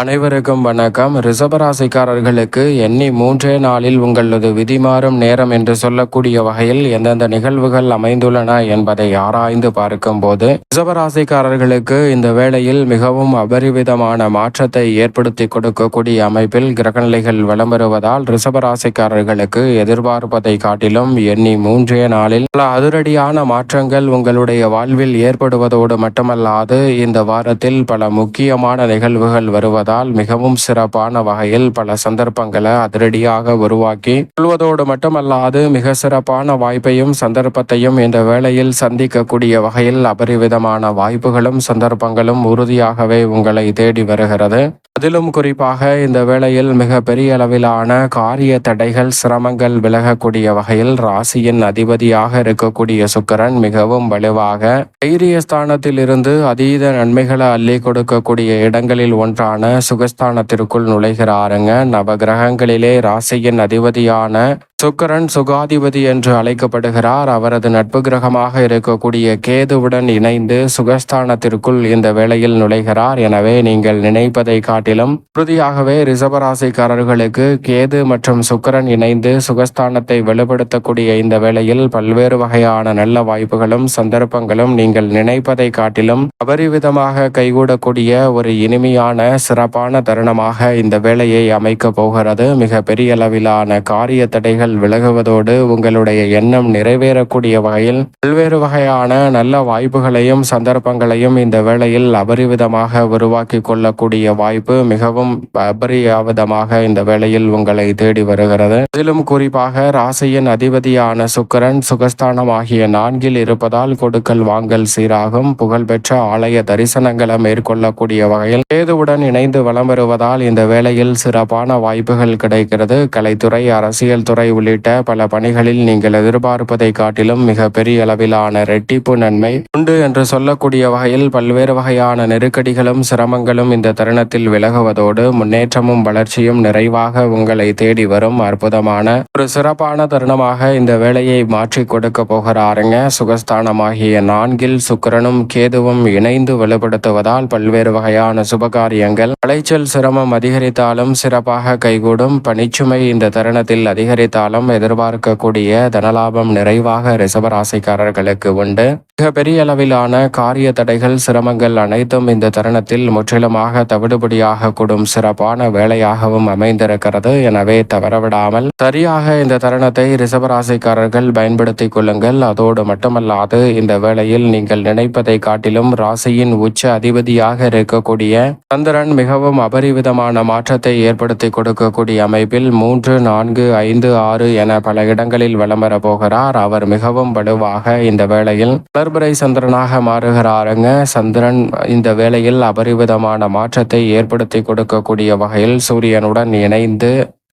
அனைவருக்கும் வணக்கம். ரிஷபராசிக்காரர்களுக்கு எண்ணி 3 நாளில் உங்களது விதி மாறும் நேரம் என்று சொல்லக்கூடிய வகையில் எந்தெந்த நிகழ்வுகள் அமைந்துள்ளன என்பதை ஆராய்ந்து பார்க்கும் போது ரிஷபராசிக்காரர்களுக்கு இந்த வேளையில் மிகவும் அபரிவிதமான மாற்றத்தை ஏற்படுத்தி கொடுக்கக்கூடிய அமைப்பில் கிரகநிலைகள் வலம் வருவதால் ரிஷபராசிக்காரர்களுக்கு எதிர்பார்ப்பதை காட்டிலும் எண்ணி 3 நாளில் பல அதிரடியான மாற்றங்கள் உங்களுடைய வாழ்வில் ஏற்படுவதோடு மட்டுமல்லாது இந்த வாரத்தில் பல முக்கியமான நிகழ்வுகள் வருவது மிகவும் சிறப்பான வகையில் பல சந்தர்ப்பங்களை அதிரடியாக உருவாக்கி கொள்வதோடு மட்டுமல்லாது மிக சிறப்பான வாய்ப்பையும் சந்தர்ப்பத்தையும் இந்த வேளையில் சந்திக்கக்கூடிய வகையில் அபரிவிதமான வாய்ப்புகளும் சந்தர்ப்பங்களும் உறுதியாகவே உங்களை தேடி வருகிறது. அதிலும் குறிப்பாக இந்த வேளையில் மிக பெரிய அளவிலான காரிய தடைகள் சிரமங்கள் விலகக்கூடிய வகையில் ராசியின் அதிபதியாக இருக்கக்கூடிய சுக்கிரன் மிகவும் வலுவாக தைரிய ஸ்தானத்தில் இருந்து அதீத நன்மைகளை அள்ளி கொடுக்கக்கூடிய இடங்களில் ஒன்றான சுகஸ்தானத்திற்குள் நுழைகிறாருங்க. நவகிரகங்களிலே ராசியின் அதிபதியான சுக்கிரன் சுகாதிபதி என்று அழைக்கப்படுகிறார். அவரது நட்பு கிரகமாக இருக்கக்கூடிய கேதுவுடன் இணைந்து சுகஸ்தானத்திற்குள் இந்த வேளையில் நுழைகிறார். எனவே நீங்கள் நினைப்பதை காட்டிலும் உறுதியாகவே ரிஷபராசிக்காரர்களுக்கு கேது மற்றும் சுக்கிரன் இணைந்து சுகஸ்தானத்தை வலுப்படுத்தக்கூடிய இந்த வேளையில் பல்வேறு வகையான நல்ல வாய்ப்புகளும் சந்தர்ப்பங்களும் நீங்கள் நினைப்பதை காட்டிலும் அபரிவிதமாக கைகூடக்கூடிய ஒரு இனிமையான சிறப்பான தருணமாக இந்த வேளையை அமைக்க போகிறது. மிக பெரிய அளவிலான காரிய தடைகள் விலகுவதோடு உங்களுடைய எண்ணம் நிறைவேறக்கூடிய வகையில் பல்வேறு வகையான நல்ல வாய்ப்புகளையும் சந்தர்ப்பங்களையும் இந்த வேளையில் அபரிவிதமாக உருவாக்கி கொள்ளக்கூடிய வாய்ப்பு மிகவும் அபரிவிதமாக இந்த வேளையில் உங்களை தேடி வருகிறது. இதிலும் குறிப்பாக ராசியின் அதிபதியான சுக்கிரன் சுகஸ்தானம் ஆகிய 4 இருப்பதால் கொடுக்கல் வாங்கல் சீராகும். புகழ்பெற்ற ஆலய தரிசனங்களை மேற்கொள்ளக்கூடிய வகையில் கேதுவுடன் இணைந்து வலம் வருவதால் இந்த வேளையில் சிறப்பான வாய்ப்புகள் கிடைக்கிறது. கலைத்துறை, அரசியல் துறை உள்ளிட்ட பல பணிகளில் நீங்கள் எதிர்பார்ப்பதை காட்டிலும் மிக பெரிய அளவிலான ரெட்டிப்பு நன்மை உண்டு என்று சொல்லக்கூடிய வகையில் பல்வேறு வகையான நெருக்கடிகளும் சிரமங்களும் இந்த தருணத்தில் விலகுவதோடு முன்னேற்றமும் வளர்ச்சியும் நிறைவாக உங்களை தேடி வரும் அற்புதமான ஒரு சிறப்பான தருணமாக இந்த வேலையை மாற்றி கொடுக்க போகிறாருங்க. சுகஸ்தானமாகிய 4 சுக்கிரனும் கேதுவும் இணைந்து வலுப்படுத்துவதால் பல்வேறு வகையான சுபகாரியங்கள் அலைச்சல் சிரமம் அதிகரித்தாலும் சிறப்பாக கைகூடும். பணிச்சுமை இந்த தருணத்தில் அதிகரித்தாலும் எதிர்பார்க்கக்கூடிய தனலாபம் நிறைவாக ரிஷபராசிக்காரர்களுக்கு உண்டு. மிக பெரிய அளவிலான காரிய தடைகள் சிரமங்கள் அனைத்தும் இந்த தருணத்தில் முற்றிலுமாக தவிடுபடியாக கூடும் சிறப்பான வேலையாகவும் அமைந்திருக்கிறது. எனவே தவறவிடாமல் சரியாக இந்த தருணத்தை ரிஷபராசிக்காரர்கள் பயன்படுத்திக் கொள்ளுங்கள். அதோடு மட்டுமல்லாது இந்த வேளையில் நீங்கள் நினைப்பதை காட்டிலும் ராசியின் உச்ச அதிபதியாக இருக்கக்கூடிய சந்திரன் மிகவும் அபரிவிதமான மாற்றத்தை ஏற்படுத்தி கொடுக்கக்கூடிய அமைப்பில் 3, 4, 5, 6 என பல இடங்களில் வலம் வர போகிறார். அவர் மிகவும் வலுவாக இந்த வேளையில் வளர்பிறை சந்திரனாக மாறுகிறாருங்க. சந்திரன் இந்த வேளையில் அபரிவிதமான மாற்றத்தை ஏற்படுத்தி கொடுக்கக்கூடிய வகையில் சூரியனுடன் இணைந்து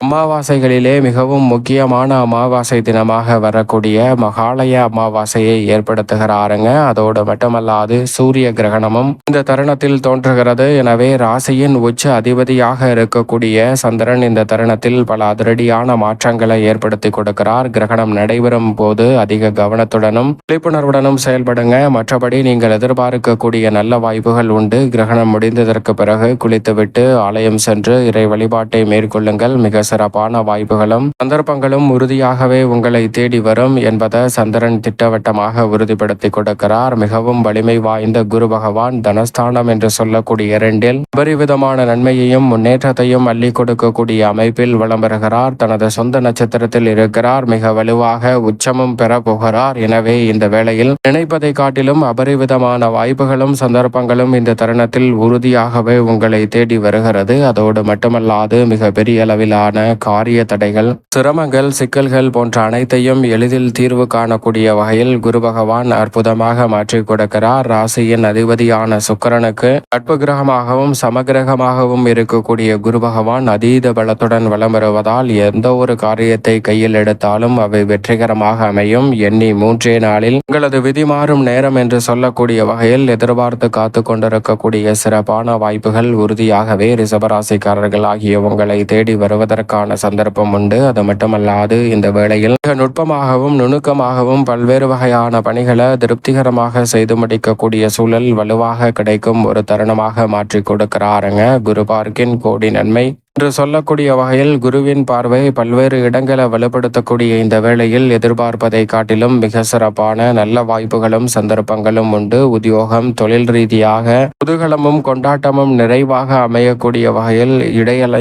அமாவாசைகளிலே மிகவும் முக்கியமான அமாவாசை தினமாக வரக்கூடிய மகாலய அமாவாசையை ஏற்படுத்துகிறாருங்க. அதோடு மட்டுமல்லாது சூரிய கிரகணமும் இந்த தருணத்தில் தோன்றுகிறது. எனவே ராசியின் உச்ச அதிபதியாக இருக்கக்கூடிய சந்திரன் இந்த தருணத்தில் பல அதிரடியான மாற்றங்களை ஏற்படுத்தி கொடுக்கிறார். கிரகணம் நடைபெறும் போது அதிக கவனத்துடனும் விழிப்புணர்வுடனும் செயல்படுங்க. மற்றபடி நீங்கள் எதிர்பார்க்கக்கூடிய நல்ல வாய்ப்புகள் உண்டு. கிரகணம் முடிந்ததற்கு பிறகு குளித்துவிட்டு ஆலயம் சென்று இறை வழிபாட்டை மேற்கொள்ளுங்கள். மிக சிறப்பான வாய்ப்புகளும் சந்தர்ப்பங்களும் உறுதியாகவே உங்களை தேடி வரும் என்பதை சந்திரன் திட்டவட்டமாக உறுதிப்படுத்தி கொடுக்கிறார். மிகவும் வலிமை வாய்ந்த குரு பகவான் தனஸ்தானம் என்று சொல்லக்கூடிய 2 அபரிவிதமான நன்மையையும் முன்னேற்றத்தையும் அள்ளி கொடுக்கக்கூடிய அமைப்பில் வலம் வருகிறார். தனது சொந்த நட்சத்திரத்தில் இருக்கிறார். மிக வலுவாக உச்சமும் பெற போகிறார். எனவே இந்த வேளையில் நினைப்பதை காட்டிலும் அபரிவிதமான வாய்ப்புகளும் சந்தர்ப்பங்களும் இந்த தருணத்தில் உறுதியாகவே உங்களை தேடி வருகிறது. அதோடு மட்டுமல்லாது மிக பெரிய அளவிலான காரிய தடைகள் சிரமங்கள் சிக்கல்கள் போன்ற அனைத்தையும் எளிதில் தீர்வு காணக்கூடிய வகையில் குரு பகவான் அற்புதமாக மாற்றி கொடுக்கிறார். ராசியின் அதிபதியான சுக்கிரனுக்கு நட்பு கிரகமாகவும் சமகிரகமாகவும் இருக்கக்கூடிய குரு பகவான் அதீத பலத்துடன் வலம் வருவதால் எந்த ஒரு காரியத்தை கையில் எடுத்தாலும் அவை வெற்றிகரமாக அமையும். எண்ணி 3 நாளில் உங்களது விதி மாறும் நேரம் என்று சொல்லக்கூடிய வகையில் எதிர்பார்த்து காத்து கொண்டிருக்கக்கூடிய சிறப்பான வாய்ப்புகள் உறுதியாகவே ரிஷபராசிக்காரர்கள் ஆகிய உங்களை தேடி வருவதற்கு கிடைப்பதற்கான சந்தர்ப்பம் உண்டு. அது மட்டுமல்லாது இந்த வேளையில் மிக நுட்பமாகவும் நுணுக்கமாகவும் பல்வேறு வகையான பணிகளை திருப்திகரமாக செய்து முடிக்கக்கூடிய சூழல் வலுவாக கிடைக்கும் ஒரு தருணமாக மாற்றி கொடுக்கிறாருங்க. குரு பார்க்கின் கோடி நன்மை என்று சொல்லக்கூடிய வகையில் குருவின் பார்வை பல்வேறு இடங்களை வலுப்படுத்தக்கூடிய இந்த வேளையில் எதிர்பார்ப்பதை காட்டிலும் மிக சிறப்பான நல்ல வாய்ப்புகளும் சந்தர்ப்பங்களும் உண்டு. உத்தியோகம், தொழில் ரீதியாக குதூகலமும் கொண்டாட்டமும் நிறைவாக அமையக்கூடிய வகையில்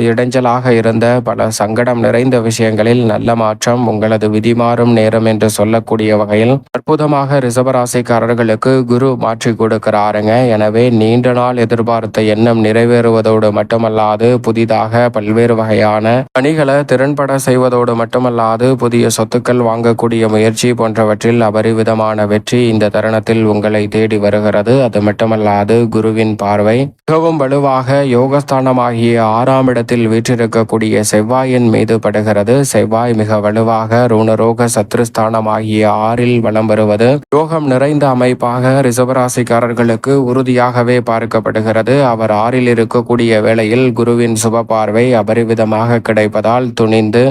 இடைஞ்சலாக இருந்த பல சங்கடம் நிறைந்த விஷயங்களில் நல்ல மாற்றம் உங்களது விதிமாறும் நேரம் என்று சொல்லக்கூடிய வகையில் அற்புதமாக ரிஷபராசிக்காரர்களுக்கு குரு மாற்றி கொடுக்கிறாருங்க. எனவே நீண்ட நாள் எதிர்பார்த்த எண்ணம் நிறைவேறுவதோடு மட்டுமல்லாது புதிதாக பல்வேறு வகையான பணிகளை திறன்பட செய்வதோடு மட்டுமல்லாது புதிய சொத்துக்கள் வாங்கக்கூடிய முயற்சி போன்றவற்றில் அபரிவிதமான வெற்றி இந்த தருணத்தில் உங்களை தேடி வருகிறது. அது மட்டுமல்லாது குருவின் பார்வை மிகவும் வலுவாக யோகஸ்தானமாகிய 6ஆம் இடத்தில் வீற்றிருக்கக்கூடிய செவ்வாயின் மீது படுகிறது. செவ்வாய் மிக வலுவாக ருணரோக சத்ருஸ்தானமாகிய 6இல் வலம் வருவது யோகம் நிறைந்த அமைப்பாக ரிஷபராசிக்காரர்களுக்கு உறுதியாகவே பார்க்கப்படுகிறது. அவர் 6இல் இருக்கக்கூடிய வேளையில் குருவின் சுப பார்வை அபரிவிதமாக கிடைப்பதால் துணிந்து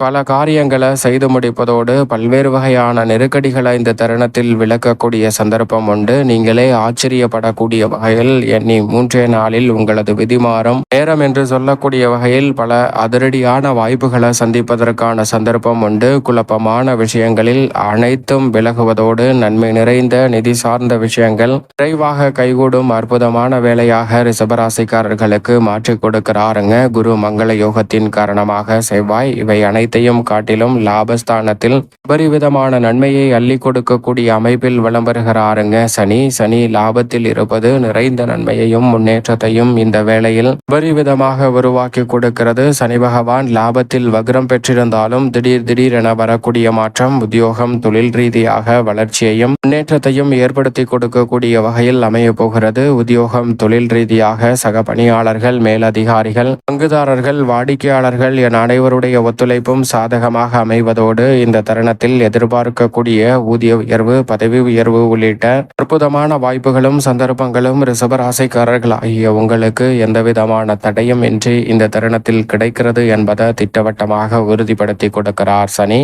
பல காரியங்களை செய்து முடிப்பதோடு பல்வேறு வகையான நெருக்கடிகளை இந்த தருணத்தில் விளக்கக்கூடிய சந்தர்ப்பம் உண்டு. நீங்களே ஆச்சரியப்படக்கூடிய வகையில் எண்ணி 3 நாளில் உங்களது விதிமாறும் நேரம் என்று சொல்லக்கூடிய வகையில் பல அதிரடியான வாய்ப்புகளை சந்திப்பதற்கான சந்தர்ப்பம் உண்டு. குழப்பமான விஷயங்களில் அனைத்தும் விலகுவதோடு நன்மை நிறைந்த நிதி சார்ந்த விஷயங்கள் விரைவாக கைகூடும் அற்புதமான வேலையாக ரிஷபராசிக்காரர்களுக்கு மாற்றி கொடுக்கிறாருங்க. குரு மங்கள யோகத்தின் காரணமாக செவ்வாய் இவை அனைத்தையும் காட்டிலும் லாபஸ்தானத்தில் பரிவிதமான நன்மையை அள்ளி கொடுக்கக்கூடிய அமைப்பில் வலம் வருகிறாருங்க. சனி லாபத்தில் இருப்பது நிறைந்த நன்மையையும் முன்னேற்றத்தையும் இந்த வேளையில் பரிவிதமாக உருவாக்கி கொடுக்கிறது. சனி பகவான் லாபத்தில் வக்ரம் பெற்றிருந்தாலும் திடீரென வரக்கூடிய மாற்றம் உத்தியோகம், தொழில் ரீதியாக வளர்ச்சியையும் முன்னேற்றத்தையும் ஏற்படுத்தி கொடுக்கக்கூடிய வகையில் அமைய போகிறது. உத்தியோகம், தொழில் ரீதியாக சக பணியாளர்கள், மேலதிகாரிகள், பங்குதாரர்கள், வாடிக்கையாளர்கள் என அனைவருடைய ஒத்துழைப்பும் சாதகமாக அமைவதோடு இந்த தருணத்தில் எதிர்பார்க்கக்கூடிய ஊதிய உயர்வு, பதவி உயர்வு உள்ளிட்ட அற்புதமான வாய்ப்புகளும் சந்தர்ப்பங்களும் ரிஷபராசிக்காரர்கள் ஆகிய உங்களுக்கு எந்தவிதமான தடையும் இன்றி இந்த தருணத்தில் கிடைக்கிறது என்பதை திட்டவட்டமாக உறுதிப்படுத்தி கொடுக்கிறார் சனி.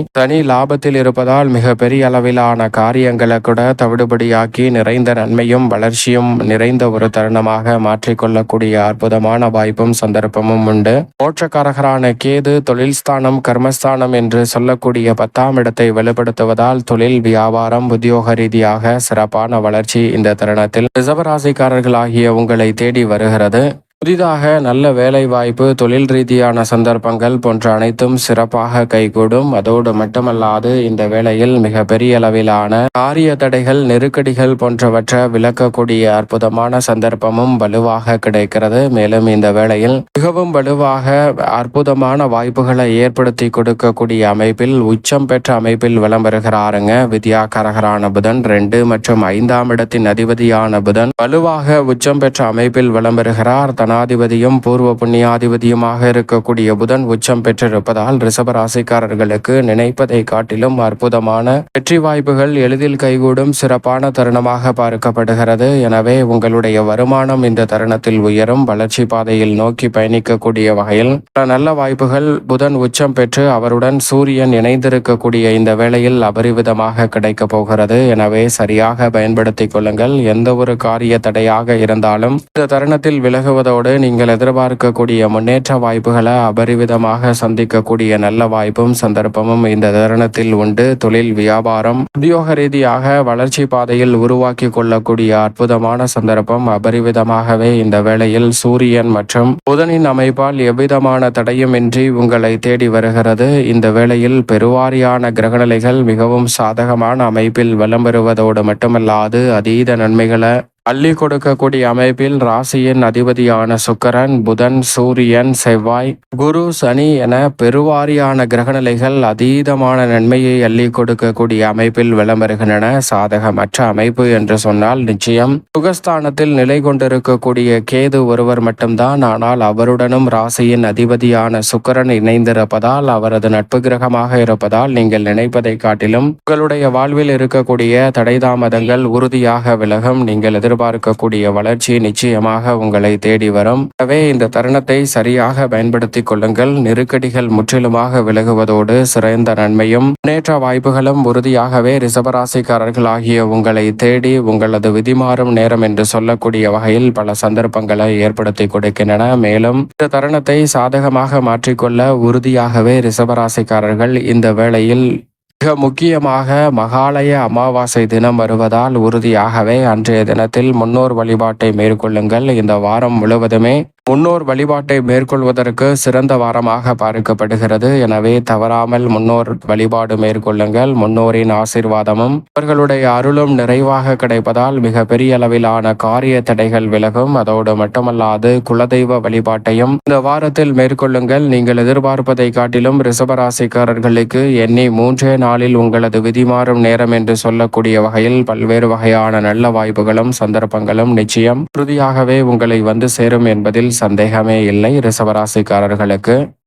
லாபத்தில் இருப்பதால் மிக பெரிய அளவிலான காரியங்களை கூட தவிடுபடியாக்கி நிறைந்த நன்மையும் வளர்ச்சியும் நிறைந்த ஒரு தருணமாக மாற்றிக்கொள்ளக்கூடிய அற்புதமான வாய்ப்பும் சந்தர்ப்பமும் உண்டு. மோட்சக்காரகரான கேது தொழில் ஸ்தானம், கர்மஸ்தானம் என்று சொல்லக்கூடிய 10ஆம் இடத்தை வலுப்படுத்துவதால் தொழில், வியாபாரம், உத்தியோக ரீதியாக சிறப்பான வளர்ச்சி இந்த தருணத்தில் ரிஷபராசிக்காரர்களாகிய உங்களை தேடி வருகிறது. புதிதாக நல்ல வேலை வாய்ப்பு, தொழில் ரீதியான சந்தர்ப்பங்கள் போன்ற அனைத்தும் சிறப்பாக கைகூடும். அதோடு மட்டுமல்லாது இந்த வேளையில் மிக பெரிய அளவிலான காரிய தடைகள், நெருக்கடிகள் போன்றவற்றை விளக்கக்கூடிய அற்புதமான சந்தர்ப்பமும் வலுவாக கிடைக்கிறது. மேலும் இந்த வேளையில் மிகவும் வலுவாக அற்புதமான வாய்ப்புகளை ஏற்படுத்தி கொடுக்கக்கூடிய அமைப்பில் உச்சம் பெற்ற அமைப்பில் வலம் வருகிறாருங்க. வித்யாகாரகரான புதன் 2 மற்றும் 5ஆம் இடத்தின் அதிபதியான புதன் வலுவாக உச்சம் பெற்ற அமைப்பில் வலம் வருகிறார். தனாதிபதியும் பூர்வ புண்ணியாதிபதியுமாக இருக்கக்கூடிய புதன் உச்சம் பெற்றிருப்பதால் ரிஷபராசிக்காரர்களுக்கு நினைப்பதை காட்டிலும் அற்புதமான வெற்றி வாய்ப்புகள் எளிதில் கைகூடும் சிறப்பான தருணமாக பார்க்கப்படுகிறது. எனவே உங்களுடைய வருமானம் இந்த தருணத்தில் உயரும். வளர்ச்சி பாதையில் நோக்கி பயணிக்கக்கூடிய வகையில் நல்ல வாய்ப்புகள் புதன் உச்சம் பெற்று அவருடன் சூரியன் இணைந்திருக்கக்கூடிய இந்த வேளையில் அபரிவிதமாக கிடைக்க போகிறது. எனவே சரியாக பயன்படுத்திக் கொள்ளுங்கள். எந்த ஒரு காரிய தடையாக இருந்தாலும் இந்த தருணத்தில் விலகுவதோடு நீங்கள் எதிர்பார்க்கக்கூடிய முன்னேற்ற வாய்ப்புகளை அபரிவிதமாக சந்திக்கக்கூடிய நல்ல வாய்ப்பும் சந்தர்ப்பமும் இந்த தருணத்தில் உண்டு. தொழில், வியாபாரம், உத்தியோக ரீதியாக வளர்ச்சி பாதையில் உருவாக்கி கொள்ளக்கூடிய அற்புதமான சந்தர்ப்பம் அபரிவிதமாகவே இந்த வேளையில் சூரியன் மற்றும் புதனின் அமைப்பால் எவ்விதமான தடையுமின்றி உங்களை தேடி வருகிறது. இந்த வேளையில் பெருவாரியான கிரகநிலைகள் மிகவும் சாதகமான அமைப்பில் வலம் வருவதோடு மட்டுமல்லாது அதீத நன்மைகளை அள்ளி கொடுக்கக்கூடிய அமைப்பில் ராசியின் அதிபதியான சுக்கிரன், புதன், சூரியன், செவ்வாய், குரு, சனி என பெருவாரியான கிரகநிலைகள் அதீதமான நன்மையை அள்ளி கொடுக்கக்கூடிய அமைப்பில் வலம் வருகின்றன. சாதகமற்ற அமைப்பு என்று சொன்னால் நிச்சயம் சுகஸ்தானத்தில் நிலை கொண்டிருக்கக்கூடிய கேது ஒருவர் மட்டும்தான். ஆனால் அவருடனும் ராசியின் அதிபதியான சுக்கிரன் இணைந்திருப்பதால், அவரது நட்பு கிரகமாக இருப்பதால் நீங்கள் நினைப்பதை காட்டிலும் உங்களுடைய வாழ்வில் இருக்கக்கூடிய தடைதாமதங்கள் உறுதியாக விலகும். நீங்கள் எதிர்பார்க்கக்கூடிய எதிர்பார்க்கக்கூடிய வளர்ச்சி நிச்சயமாக உங்களை தேடி வரும். எனவே இந்த தருணத்தை சரியாக பயன்படுத்திக் கொள்ளுங்கள். நெருக்கடிகள் முற்றிலுமாக விலகுவதோடு சிறந்த நன்மையும் முன்னேற்ற வாய்ப்புகளும் உறுதியாகவே ரிஷபராசிக்காரர்களாகிய உங்களை தேடி உங்களது விதிமாறும் நேரம் என்று சொல்லக்கூடிய வகையில் பல சந்தர்ப்பங்களை ஏற்படுத்தி கொடுக்கின்றன. மேலும் இந்த தருணத்தை சாதகமாக மாற்றிக்கொள்ள உறுதியாகவே ரிஷபராசிக்காரர்கள் இந்த வேளையில் மிக முக்கியமாக மகாலய அமாவாசை தினம் வருவதால் உறுதியாகவே அன்றைய தினத்தில் முன்னோர் வழிபாட்டை மேற்கொள்ளுங்கள். இந்த வாரம் முழுவதுமே முன்னோர் வழிபாட்டை மேற்கொள்வதற்கு சிறந்த வாரமாக பார்க்கப்படுகிறது. எனவே தவறாமல் முன்னோர் வழிபாடு மேற்கொள்ளுங்கள். முன்னோரின் ஆசீர்வாதமும் அவர்களுடைய அருளும் நிறைவாக கிடைப்பதால் மிக பெரிய அளவிலான காரிய தடைகள் விலகும். அதோடு மட்டுமல்லாது குலதெய்வ வழிபாட்டையும் இந்த வாரத்தில் மேற்கொள்ளுங்கள். நீங்கள் எதிர்பார்ப்பதை காட்டிலும் ரிஷபராசிக்காரர்களுக்கு எண்ணி 3 நாளில் உங்களது விதிமாறும் நேரம் என்று சொல்லக்கூடிய வகையில் பல்வேறு வகையான நல்ல வாய்ப்புகளும் சந்தர்ப்பங்களும் நிச்சயம் உறுதியாகவே உங்களை வந்து சேரும் என்பதில் சந்தேகமே இல்லை. ரிஷபராசிக்காரர்களுக்கு